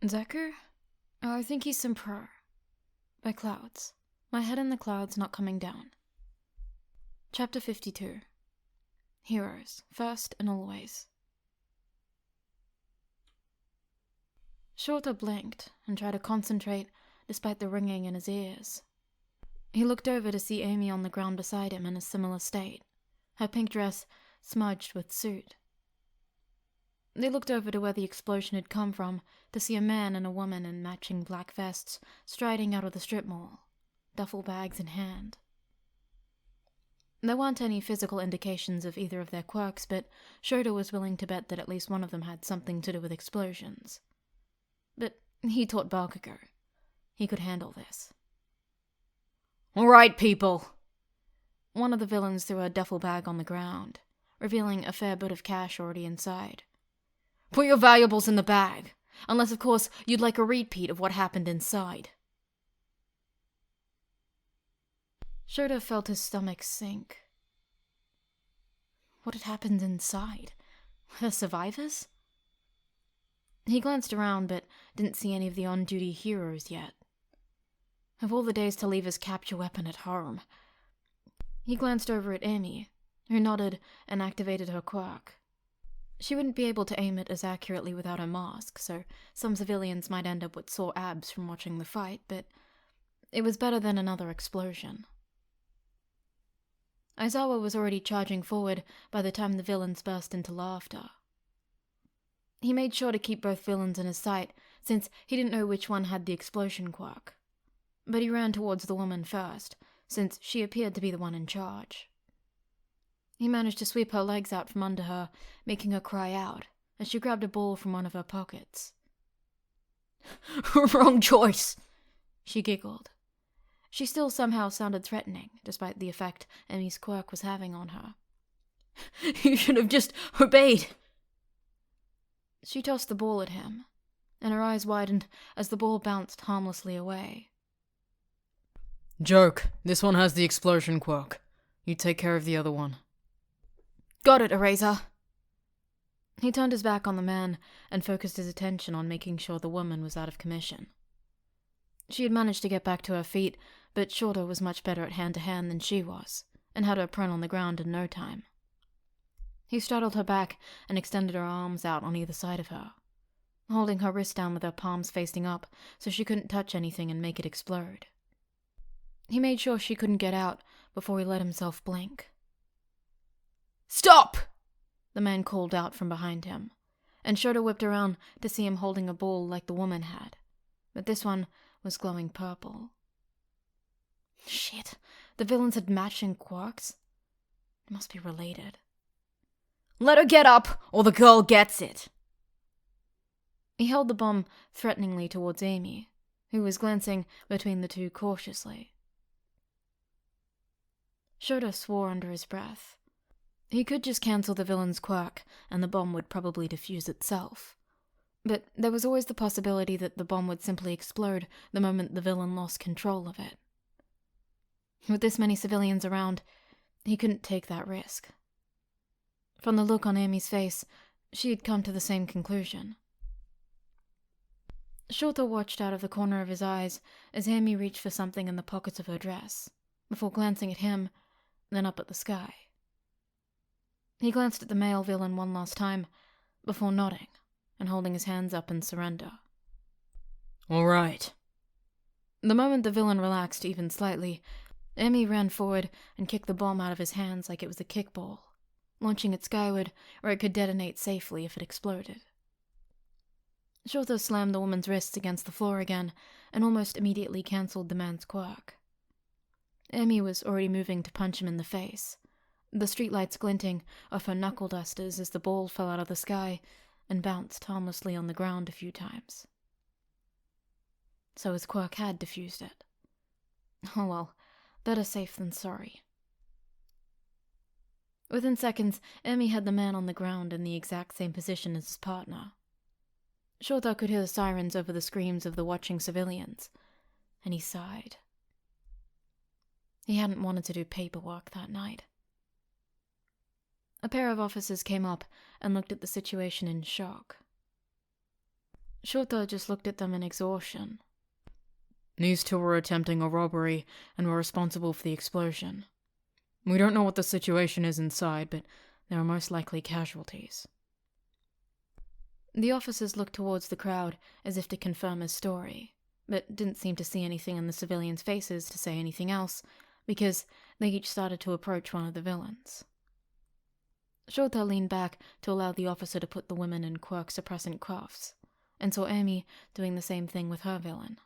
Deku? Oh, I think he's some pro. By clouds. My head in the clouds not coming down. Chapter 52. Heroes, first and always. Shorter blinked and tried to concentrate despite the ringing in his ears. He looked over to see Amy on the ground beside him in a similar state, her pink dress smudged with soot. They looked over to where the explosion had come from to see a man and a woman in matching black vests striding out of the strip mall, duffel bags in hand. There weren't any physical indications of either of their quirks, but Shoto was willing to bet that at least one of them had something to do with explosions. But he taught Bakugo. He could handle this. "All right, people!" One of the villains threw a duffel bag on the ground, revealing a fair bit of cash already inside. "Put your valuables in the bag, unless of course you'd like a repeat of what happened inside." Shoto felt his stomach sink. What had happened inside? Were there survivors? He glanced around but didn't see any of the on-duty heroes yet. Of all the days to leave his capture weapon at home. He glanced over at Amy, who nodded and activated her quirk. She wouldn't be able to aim it as accurately without her mask, so some civilians might end up with sore abs from watching the fight, but it was better than another explosion. Aizawa was already charging forward by the time the villains burst into laughter. He made sure to keep both villains in his sight, since he didn't know which one had the explosion quirk. But he ran towards the woman first, since she appeared to be the one in charge. He managed to sweep her legs out from under her, making her cry out, as she grabbed a ball from one of her pockets. "Wrong choice," she giggled. She still somehow sounded threatening, despite the effect Emmy's quirk was having on her. "You should have just obeyed." She tossed the ball at him, and her eyes widened as the ball bounced harmlessly away. "Joke, this one has the explosion quirk. You take care of the other one." "Got it, Eraser." He turned his back on the man and focused his attention on making sure the woman was out of commission. She had managed to get back to her feet, but Shoto was much better at hand-to-hand than she was, and had her prone on the ground in no time. He straddled her back and extended her arms out on either side of her, holding her wrist down with her palms facing up so she couldn't touch anything and make it explode. He made sure she couldn't get out before he let himself blink. "Stop!" the man called out from behind him, and Shoto whipped around to see him holding a ball like the woman had, but this one was glowing purple. Shit, the villains had matching quirks. It must be related. "Let her get up, or the girl gets it!" He held the bomb threateningly towards Amy, who was glancing between the two cautiously. Shoto swore under his breath. He could just cancel the villain's quirk, and the bomb would probably defuse itself. But there was always the possibility that the bomb would simply explode the moment the villain lost control of it. With this many civilians around, he couldn't take that risk. From the look on Amy's face, she had come to the same conclusion. Shoto watched out of the corner of his eyes as Amy reached for something in the pockets of her dress, before glancing at him, then up at the sky. He glanced at the male villain one last time, before nodding and holding his hands up in surrender. "All right." The moment the villain relaxed even slightly, Amy ran forward and kicked the bomb out of his hands like it was a kickball, launching it skyward where it could detonate safely if it exploded. Shoto slammed the woman's wrists against the floor again and almost immediately cancelled the man's quirk. Amy was already moving to punch him in the face, the streetlights glinting off her knuckle dusters as the ball fell out of the sky and bounced harmlessly on the ground a few times. So his quirk had diffused it. Oh well, better safe than sorry. Within seconds, Emi had the man on the ground in the exact same position as his partner. Shota could hear the sirens over the screams of the watching civilians, and he sighed. He hadn't wanted to do paperwork that night. A pair of officers came up and looked at the situation in shock. Shota just looked at them in exhaustion. These two were attempting a robbery and were responsible for the explosion. We don't know what the situation is inside, but there are most likely casualties. The officers looked towards the crowd as if to confirm his story, but didn't seem to see anything in the civilians' faces to say anything else, because they each started to approach one of the villains. Shota leaned back to allow the officer to put the women in quirk-suppressant cuffs, and saw Amy doing the same thing with her villain.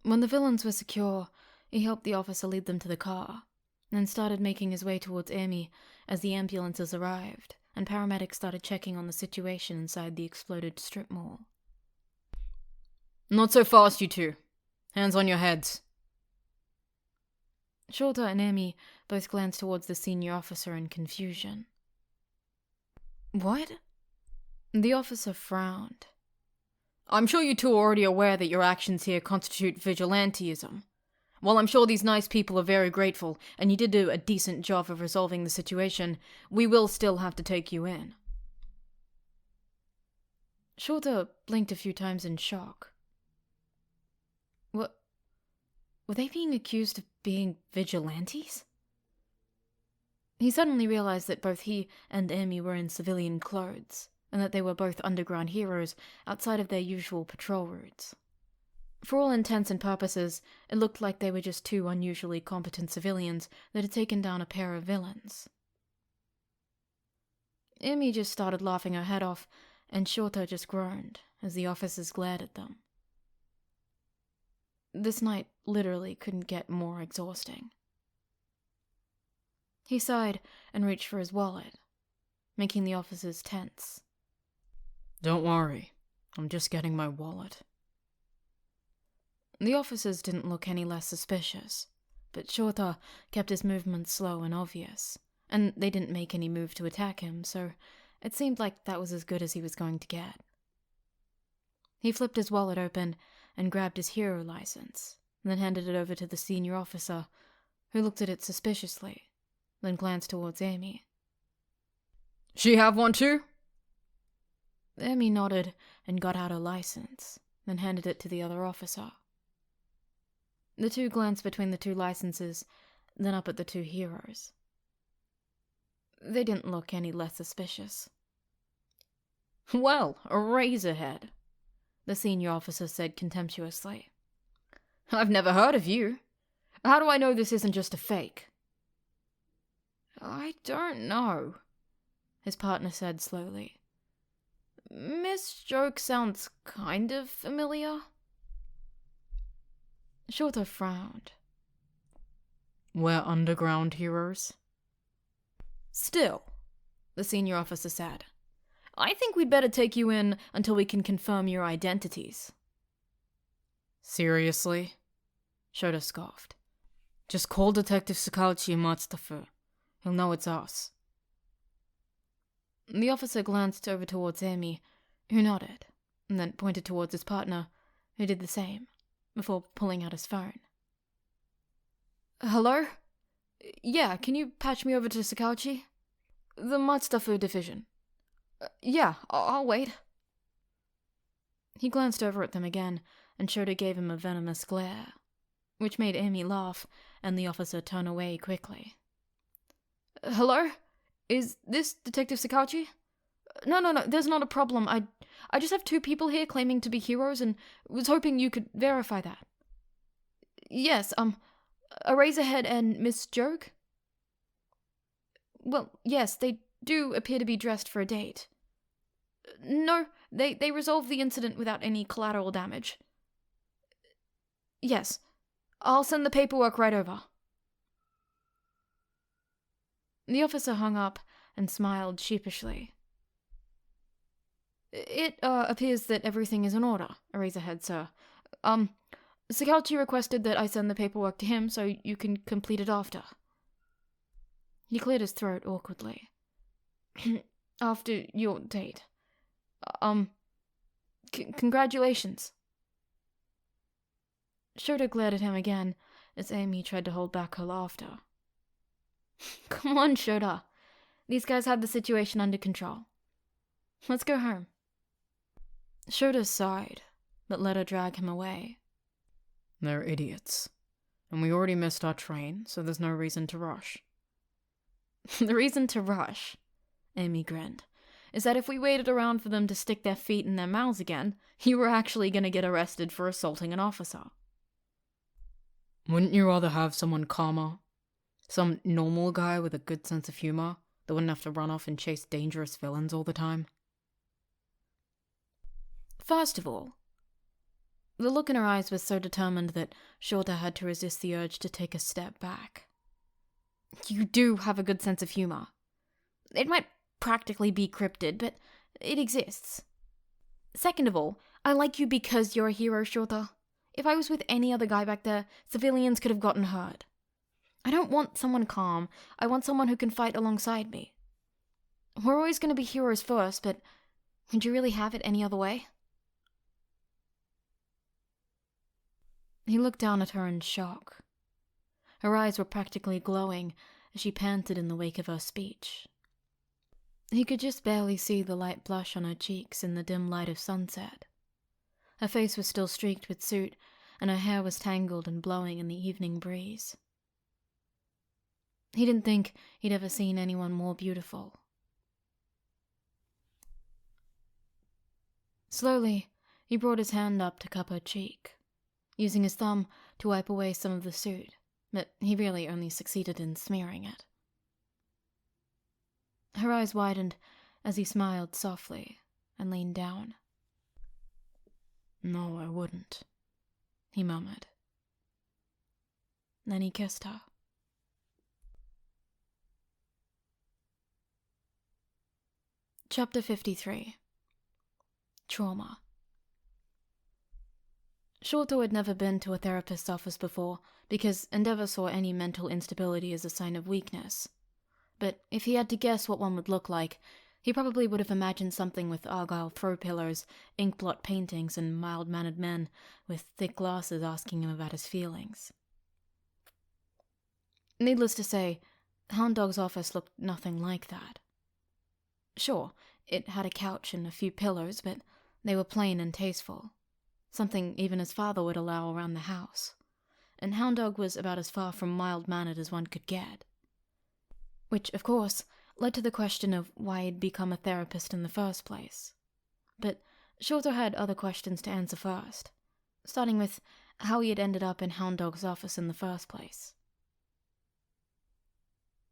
When the villains were secure, he helped the officer lead them to the car, then started making his way towards Amy as the ambulances arrived, and paramedics started checking on the situation inside the exploded strip mall. Not so fast, you two. Hands on your heads. Shota and Amy both glanced towards the senior officer in confusion. What? The officer frowned. I'm sure you two are already aware that your actions here constitute vigilantism. While I'm sure these nice people are very grateful, and you did do a decent job of resolving the situation, we will still have to take you in. Shota blinked a few times in shock. What? Were they being accused of being vigilantes? He suddenly realized that both he and Amy were in civilian clothes, and that they were both underground heroes outside of their usual patrol routes. For all intents and purposes, it looked like they were just two unusually competent civilians that had taken down a pair of villains. Amy just started laughing her head off, and Shota just groaned as the officers glared at them. This night literally couldn't get more exhausting. He sighed and reached for his wallet, making the officers tense. Don't worry, I'm just getting my wallet. The officers didn't look any less suspicious, but Shota kept his movements slow and obvious, and they didn't make any move to attack him, so it seemed like that was as good as he was going to get. He flipped his wallet open and grabbed his hero license, then handed it over to the senior officer, who looked at it suspiciously, then glanced towards Amy. She have one too? Amy nodded and got out her license, then handed it to the other officer. The two glanced between the two licenses, then up at the two heroes. They didn't look any less suspicious. Well, a razorhead, the senior officer said contemptuously. I've never heard of you. How do I know this isn't just a fake? I don't know, his partner said slowly. Miss Joke sounds kind of familiar. Shota frowned. We're underground heroes? Still, the senior officer said, I think we'd better take you in until we can confirm your identities. Seriously? Shota scoffed. Just call Detective Sakauchi Matsudafu. He'll know it's us. The officer glanced over towards Amy, who nodded, and then pointed towards his partner, who did the same, before pulling out his phone. Hello? Yeah, can you patch me over to Sakauchi? The Matsudafu division. Yeah, I'll wait. He glanced over at them again, and Shota gave him a venomous glare, which made Amy laugh, and the officer turn away quickly. Hello? Is this Detective Sakauchi? No, there's not a problem. I just have two people here claiming to be heroes and was hoping you could verify that. Yes, Eraserhead and Miss Joke? Well, yes, they do appear to be dressed for a date. No, they resolved the incident without any collateral damage. Yes, I'll send the paperwork right over. The officer hung up and smiled sheepishly. It appears that everything is in order, Eraserhead, sir. Sakauchi requested that I send the paperwork to him so you can complete it after. He cleared his throat awkwardly. After your date. Congratulations. Shota glared at him again as Amy tried to hold back her laughter. Come on, Shota. These guys had the situation under control. Let's go home. Shota sighed, but let her drag him away. They're idiots. And we already missed our train, so there's no reason to rush. The reason to rush, Amy grinned, is that if we waited around for them to stick their feet in their mouths again, you were actually going to get arrested for assaulting an officer. Wouldn't you rather have someone calmer? Some normal guy with a good sense of humor that wouldn't have to run off and chase dangerous villains all the time? First of all, the look in her eyes was so determined that Shota had to resist the urge to take a step back. You do have a good sense of humor. It might practically be cryptid, but it exists. Second of all, I like you because you're a hero, Shota. If I was with any other guy back there, civilians could have gotten hurt. I don't want someone calm. I want someone who can fight alongside me. We're always going to be heroes first, but would you really have it any other way? He looked down at her in shock. Her eyes were practically glowing as she panted in the wake of her speech. He could just barely see the light blush on her cheeks in the dim light of sunset. Her face was still streaked with soot, and her hair was tangled and blowing in the evening breeze. He didn't think he'd ever seen anyone more beautiful. Slowly, he brought his hand up to cup her cheek, using his thumb to wipe away some of the soot, but he really only succeeded in smearing it. Her eyes widened as he smiled softly and leaned down. No, I wouldn't, he murmured. Then he kissed her. Chapter 53. Trauma. Shorto had never been to a therapist's office before because Endeavor saw any mental instability as a sign of weakness. But if he had to guess what one would look like, he probably would have imagined something with argyle throw pillows, inkblot paintings, and mild-mannered men with thick glasses asking him about his feelings. Needless to say, Hound Dog's office looked nothing like that. Sure, it had a couch and a few pillows, but they were plain and tasteful, something even his father would allow around the house, and Hound Dog was about as far from mild-mannered as one could get. Which, of course, led to the question of why he'd become a therapist in the first place. But Shorter had other questions to answer first, starting with how he had ended up in Hound Dog's office in the first place.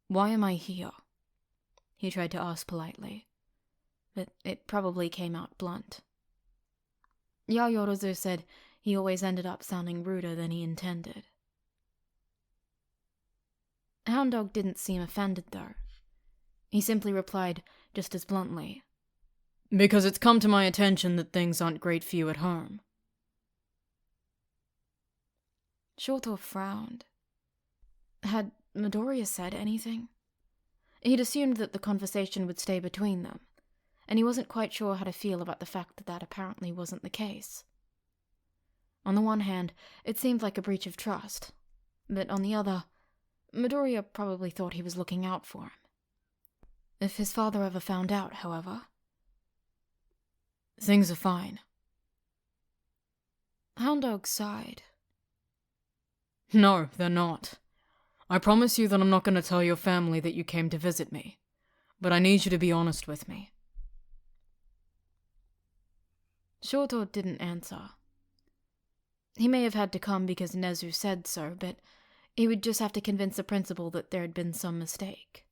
"Why am I here?" he tried to ask politely, but it probably came out blunt. Yayorozu said he always ended up sounding ruder than he intended. Hound Dog didn't seem offended, though. He simply replied just as bluntly, "Because it's come to my attention that things aren't great for you at home." Shorto frowned. Had Midoriya said anything? He'd assumed that the conversation would stay between them, and he wasn't quite sure how to feel about the fact that that apparently wasn't the case. On the one hand, it seemed like a breach of trust, but on the other, Midoriya probably thought he was looking out for him. If his father ever found out, however... "Things are fine." Hound Dog sighed. "No, they're not. I promise you that I'm not going to tell your family that you came to visit me, but I need you to be honest with me." Shorto didn't answer. He may have had to come because Nezu said so, but he would just have to convince the principal that there had been some mistake.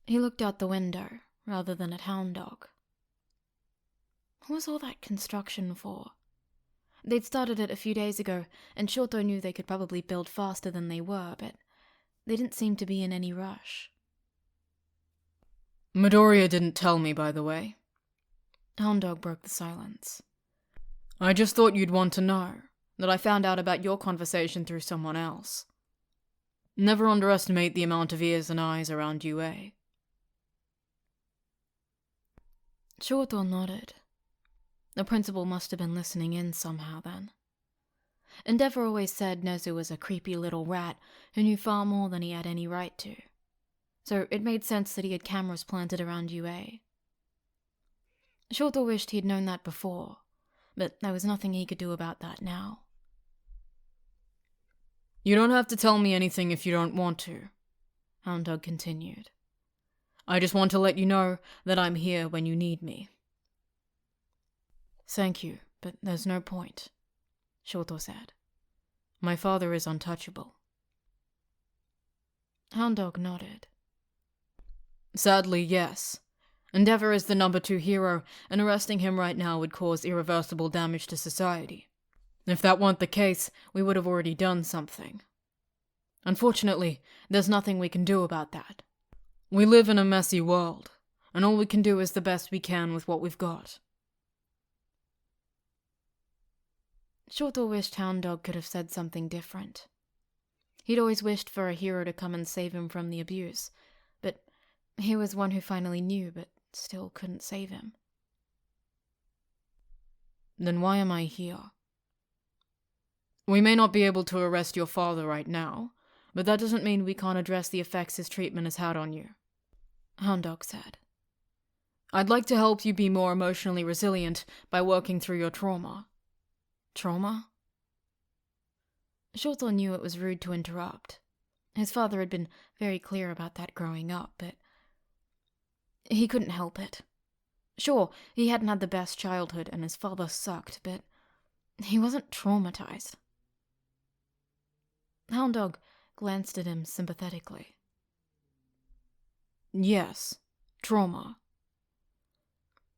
He looked out the window, rather than at Hound Dog. What was all that construction for? They'd started it a few days ago, and Shorto knew they could probably build faster than they were, but they didn't seem to be in any rush. "Midoriya didn't tell me, by the way." Hound Dog broke the silence. "I just thought you'd want to know that I found out about your conversation through someone else. Never underestimate the amount of ears and eyes around UA." Shorto nodded. The principal must have been listening in somehow then. Endeavor always said Nezu was a creepy little rat who knew far more than he had any right to, so it made sense that he had cameras planted around UA. Shoto wished he'd known that before, but there was nothing he could do about that now. You don't have to tell me anything if you don't want to, Hound Dog continued. I just want to let you know that I'm here when you need me. Thank you, but there's no point, Shoto said. My father is untouchable. Hound Dog nodded. Sadly, yes. Endeavor is the number 2 hero, and arresting him right now would cause irreversible damage to society. If that weren't the case, we would have already done something. Unfortunately, there's nothing we can do about that. We live in a messy world, and all we can do is the best we can with what we've got. Shoto wished Hound Dog could have said something different. He'd always wished for a hero to come and save him from the abuse, but he was one who finally knew but still couldn't save him. Then why am I here? We may not be able to arrest your father right now, but that doesn't mean we can't address the effects his treatment has had on you, Hound Dog said. I'd like to help you be more emotionally resilient by working through your trauma. Trauma? Shoto knew it was rude to interrupt. His father had been very clear about that growing up, but he couldn't help it. Sure, he hadn't had the best childhood and his father sucked, but he wasn't traumatized. Hound Dog glanced at him sympathetically. Yes, trauma.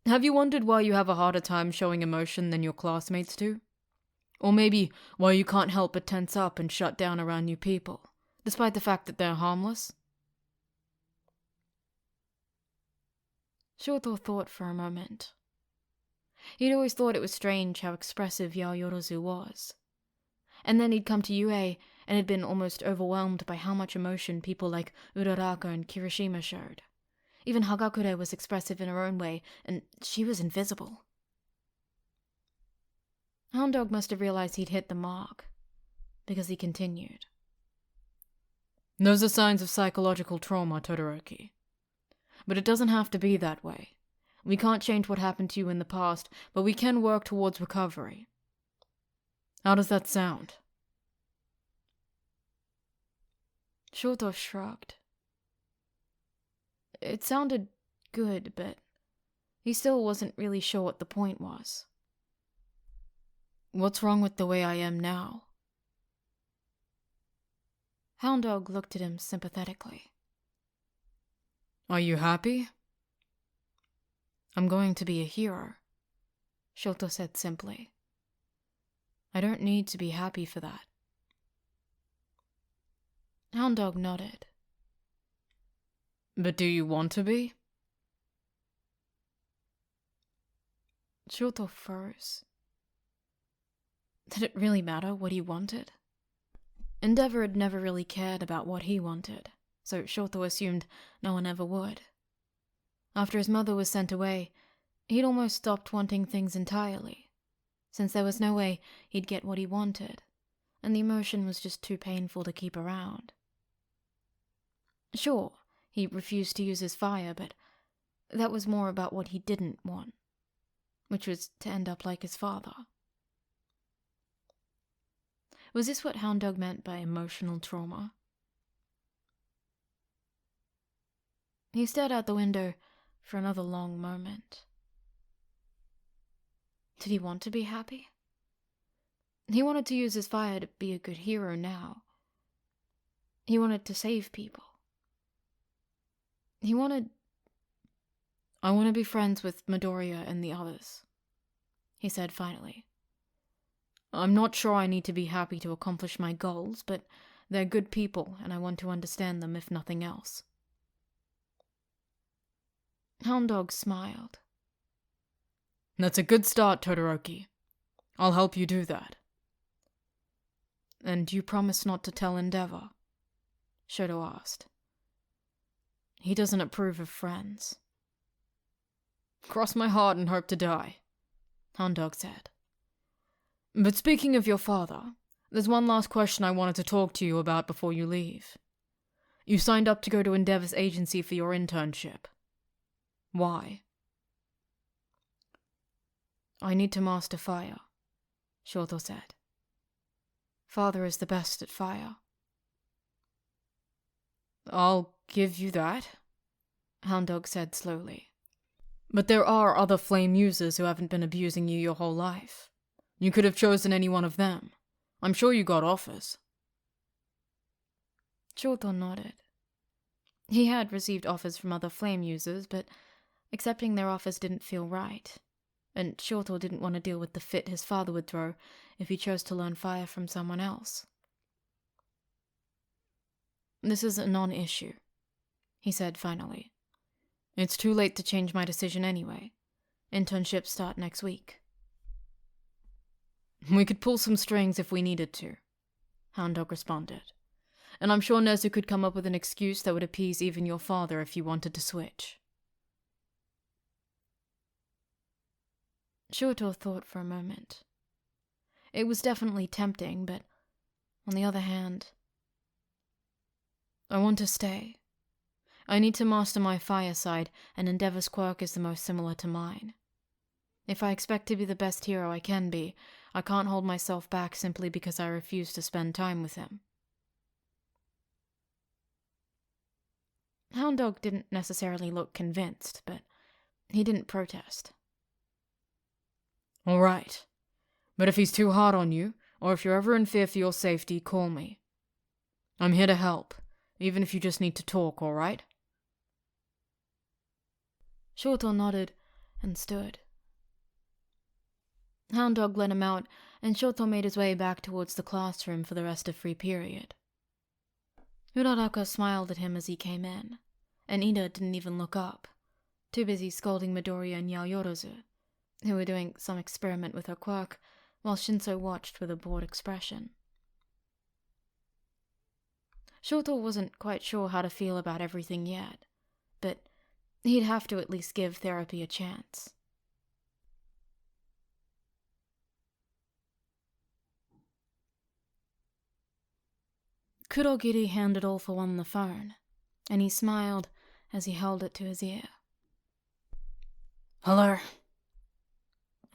Have you wondered why you have a harder time showing emotion than your classmates do? Or maybe why you can't help but tense up and shut down around new people, despite the fact that they're harmless? Shoto thought for a moment. He'd always thought it was strange how expressive Yaoyorozu was. And then he'd come to UA and had been almost overwhelmed by how much emotion people like Uraraka and Kirishima showed. Even Hagakure was expressive in her own way, and she was invisible. Hound Dog must have realized he'd hit the mark, because he continued. Those are signs of psychological trauma, Todoroki. But it doesn't have to be that way. We can't change what happened to you in the past, but we can work towards recovery. How does that sound? Shoto shrugged. It sounded good, but he still wasn't really sure what the point was. What's wrong with the way I am now? Hound Dog looked at him sympathetically. Are you happy? I'm going to be a hero, Shoto said simply. I don't need to be happy for that. Hound Dog nodded. But do you want to be? Shoto froze. Did it really matter what he wanted? Endeavor had never really cared about what he wanted, so Shoto assumed no one ever would. After his mother was sent away, he'd almost stopped wanting things entirely, since there was no way he'd get what he wanted, and the emotion was just too painful to keep around. Sure, he refused to use his fire, but that was more about what he didn't want, which was to end up like his father. Was this what Hound Dog meant by emotional trauma? He stared out the window for another long moment. Did he want to be happy? He wanted to use his fire to be a good hero now. He wanted to save people. I want to be friends with Midoriya and the others, he said finally. I'm not sure I need to be happy to accomplish my goals, but they're good people and I want to understand them if nothing else. Hound Dog smiled. That's a good start, Todoroki. I'll help you do that. And you promise not to tell Endeavor? Shoto asked. He doesn't approve of friends. Cross my heart and hope to die, Hound Dog said. But speaking of your father, there's one last question I wanted to talk to you about before you leave. You signed up to go to Endeavor's agency for your internship. Why? I need to master fire, Shoto said. Father is the best at fire. I'll give you that, Hound Dog said slowly. But there are other flame users who haven't been abusing you your whole life. You could have chosen any one of them. I'm sure you got offers. Shoto nodded. He had received offers from other flame users, but accepting their offers didn't feel right, and Shoto didn't want to deal with the fit his father would throw if he chose to learn fire from someone else. This is a non-issue, he said finally. It's too late to change my decision anyway. Internships start next week. We could pull some strings if we needed to, Hound Dog responded. And I'm sure Nezu could come up with an excuse that would appease even your father if you wanted to switch. Shoto thought for a moment. It was definitely tempting, but on the other hand, I want to stay. I need to master my fire side, and Endeavor's quirk is the most similar to mine. If I expect to be the best hero I can be, I can't hold myself back simply because I refuse to spend time with him. Hound Dog didn't necessarily look convinced, but he didn't protest. All right. But if he's too hard on you, or if you're ever in fear for your safety, call me. I'm here to help, even if you just need to talk, all right? Shoto nodded and stood. Hound Dog let him out, and Shoto made his way back towards the classroom for the rest of free period. Uraraka smiled at him as he came in, and Ida didn't even look up, too busy scolding Midoriya and Yaoyorozu, who were doing some experiment with her quirk, while Shinso watched with a bored expression. Shoto wasn't quite sure how to feel about everything yet, but he'd have to at least give therapy a chance. Kurogiri handed All for One the phone, and he smiled as he held it to his ear. Hello.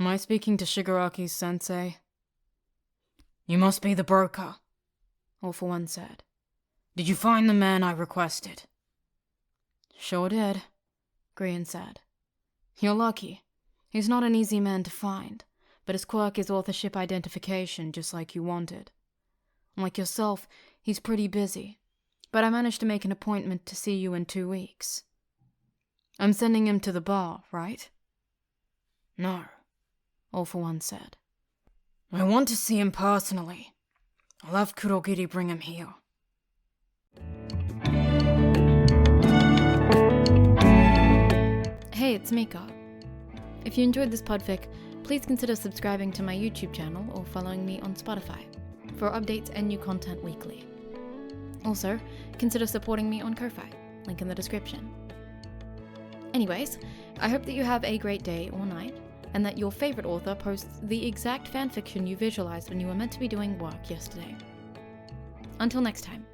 Am I speaking to Shigaraki-sensei? You must be the broker, All for One said. Did you find the man I requested? Sure did, Grian said. You're lucky. He's not an easy man to find, but his quirk is authorship identification just like you wanted. Like yourself, he's pretty busy, but I managed to make an appointment to see you in 2 weeks. I'm sending him to the bar, right? No, All for One said. I want to see him personally. I'll have Kurogiri bring him here. Hey, it's Mika. If you enjoyed this podfic, please consider subscribing to my YouTube channel or following me on Spotify for updates and new content weekly. Also, consider supporting me on Ko-Fi, link in the description. Anyways, I hope that you have a great day or night, and that your favorite author posts the exact fanfiction you visualized when you were meant to be doing work yesterday. Until next time.